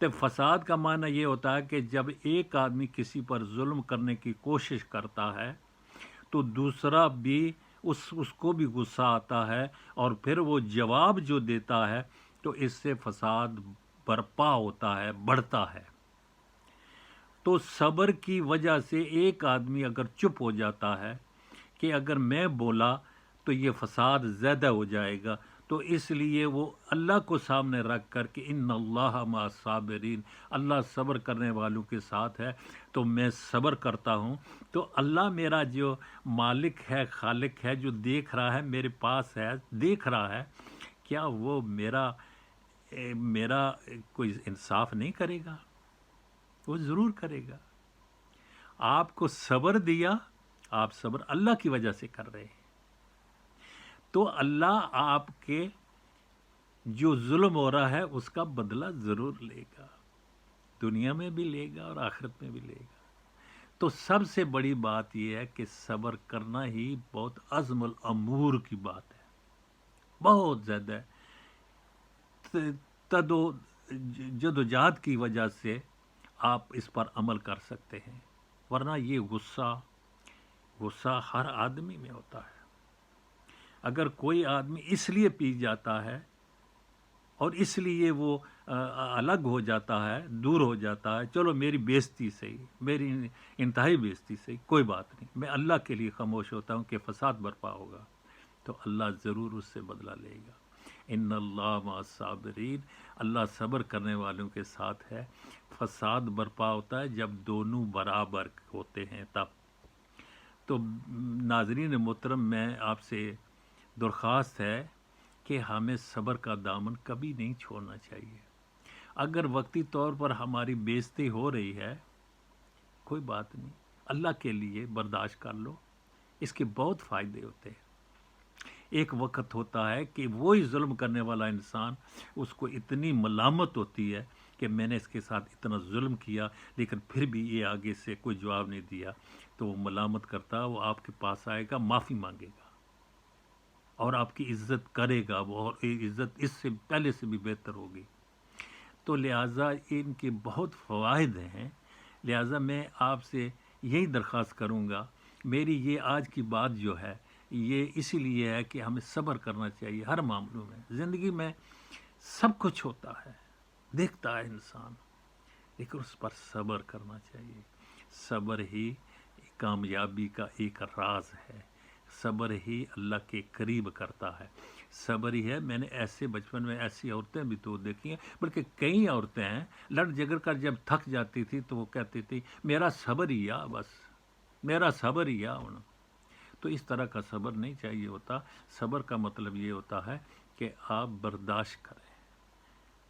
تو فساد کا معنی یہ ہوتا ہے کہ جب ایک آدمی کسی پر ظلم کرنے کی کوشش کرتا ہے تو دوسرا بھی اس کو بھی غصہ آتا ہے، اور پھر وہ جواب جو دیتا ہے تو اس سے فساد برپا ہوتا ہے، بڑھتا ہے۔ تو صبر کی وجہ سے ایک آدمی اگر چپ ہو جاتا ہے کہ اگر میں بولا تو یہ فساد زیادہ ہو جائے گا، تو اس لیے وہ اللہ کو سامنے رکھ کر کہ ان اللہ مع الصابرین، اللہ صبر کرنے والوں کے ساتھ ہے، تو میں صبر کرتا ہوں، تو اللہ میرا جو مالک ہے، خالق ہے، جو دیکھ رہا ہے، میرے پاس ہے، دیکھ رہا ہے، کیا وہ میرا کوئی انصاف نہیں کرے گا؟ وہ ضرور کرے گا۔ آپ کو صبر دیا، آپ صبر اللہ کی وجہ سے کر رہے ہیں، تو اللہ آپ کے جو ظلم ہو رہا ہے اس کا بدلہ ضرور لے گا، دنیا میں بھی لے گا اور آخرت میں بھی لے گا۔ تو سب سے بڑی بات یہ ہے کہ صبر کرنا ہی بہت عزم الامور کی بات ہے، بہت زیادہ جدوجہد کی وجہ سے آپ اس پر عمل کر سکتے ہیں، ورنہ یہ غصہ ہر آدمی میں ہوتا ہے۔ اگر کوئی آدمی اس لیے پی جاتا ہے اور اس لیے وہ الگ ہو جاتا ہے، دور ہو جاتا ہے، چلو میری بےزتی صحیح، میری انتہائی بےزتی صحیح، کوئی بات نہیں، میں اللہ کے لیے خاموش ہوتا ہوں کہ فساد برپا ہوگا تو اللہ ضرور اس سے بدلہ لے گا۔ ان اللہ مع الصابرین، اللہ صبر کرنے والوں کے ساتھ ہے۔ فساد برپا ہوتا ہے جب دونوں برابر ہوتے ہیں تب۔ تو ناظرین محترم، میں آپ سے درخواست ہے کہ ہمیں صبر کا دامن کبھی نہیں چھوڑنا چاہیے۔ اگر وقتی طور پر ہماری بےزتی ہو رہی ہے، کوئی بات نہیں، اللہ کے لیے برداشت کر لو، اس کے بہت فائدے ہوتے ہیں۔ ایک وقت ہوتا ہے کہ وہی ظلم کرنے والا انسان، اس کو اتنی ملامت ہوتی ہے کہ میں نے اس کے ساتھ اتنا ظلم کیا لیکن پھر بھی یہ آگے سے کوئی جواب نہیں دیا، تو وہ ملامت کرتا، وہ آپ کے پاس آئے گا، معافی مانگے گا اور آپ کی عزت کرے گا، وہ اور عزت اس سے پہلے سے بھی بہتر ہوگی۔ تو لہٰذا ان کے بہت فوائد ہیں، لہٰذا میں آپ سے یہی درخواست کروں گا۔ میری یہ آج کی بات جو ہے یہ اسی لیے ہے کہ ہمیں صبر کرنا چاہیے ہر معاملوں میں۔ زندگی میں سب کچھ ہوتا ہے، دیکھتا ہے انسان، لیکن اس پر صبر کرنا چاہیے۔ صبر ہی کامیابی کا ایک راز ہے، صبر ہی اللہ کے قریب کرتا ہے، صبر ہی ہے۔ میں نے ایسے بچپن میں ایسی عورتیں بھی تو دیکھی ہیں، بلکہ کئی عورتیں ہیں، لڑ جگر کر جب تھک جاتی تھی تو وہ کہتی تھی میرا صبر ہی آ، بس میرا صبر ہی آ ہونا۔ تو اس طرح کا صبر نہیں چاہیے ہوتا۔ صبر کا مطلب یہ ہوتا ہے کہ آپ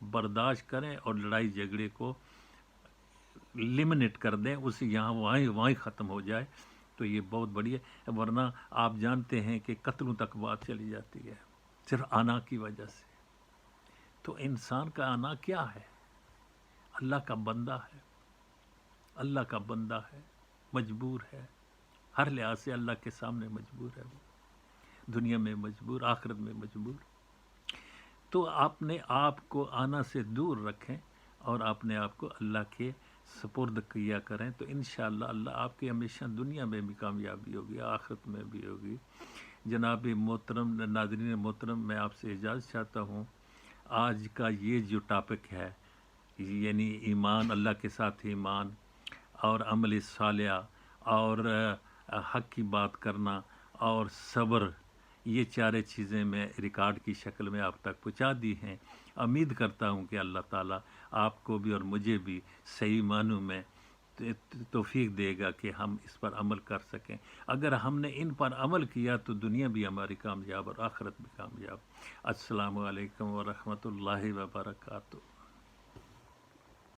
برداشت کریں اور لڑائی جھگڑے کو لمنٹ کر دیں، اسے یہاں وہیں ختم ہو جائے، تو یہ بہت بڑی ہے۔ ورنہ آپ جانتے ہیں کہ قتلوں تک بات چلی جاتی ہے صرف آنا کی وجہ سے۔ تو انسان کا آنا کیا ہے؟ اللہ کا بندہ ہے، اللہ کا بندہ ہے، مجبور ہے، ہر لحاظ سے اللہ کے سامنے مجبور ہے، وہ دنیا میں مجبور، آخرت میں مجبور۔ تو اپنے آپ کو آنا سے دور رکھیں اور اپنے آپ کو اللہ کے سپرد کیا کریں، تو انشاءاللہ اللہ آپ کی ہمیشہ دنیا میں بھی کامیابی ہوگی، آخرت میں بھی ہوگی۔ جناب محترم، ناظرین محترم، میں آپ سے اجازت چاہتا ہوں۔ آج کا یہ جو ٹاپک ہے، یعنی ایمان، اللہ کے ساتھ ایمان اور عمل صالح اور حق کی بات کرنا اور صبر، یہ چارے چیزیں میں ریکارڈ کی شکل میں آپ تک پہنچا دی ہیں۔ امید کرتا ہوں کہ اللہ تعالیٰ آپ کو بھی اور مجھے بھی صحیح معنوں میں توفیق دے گا کہ ہم اس پر عمل کر سکیں۔ اگر ہم نے ان پر عمل کیا تو دنیا بھی ہماری کامیاب اور آخرت بھی کامیاب۔ السلام علیکم ورحمۃ اللہ وبرکاتہ۔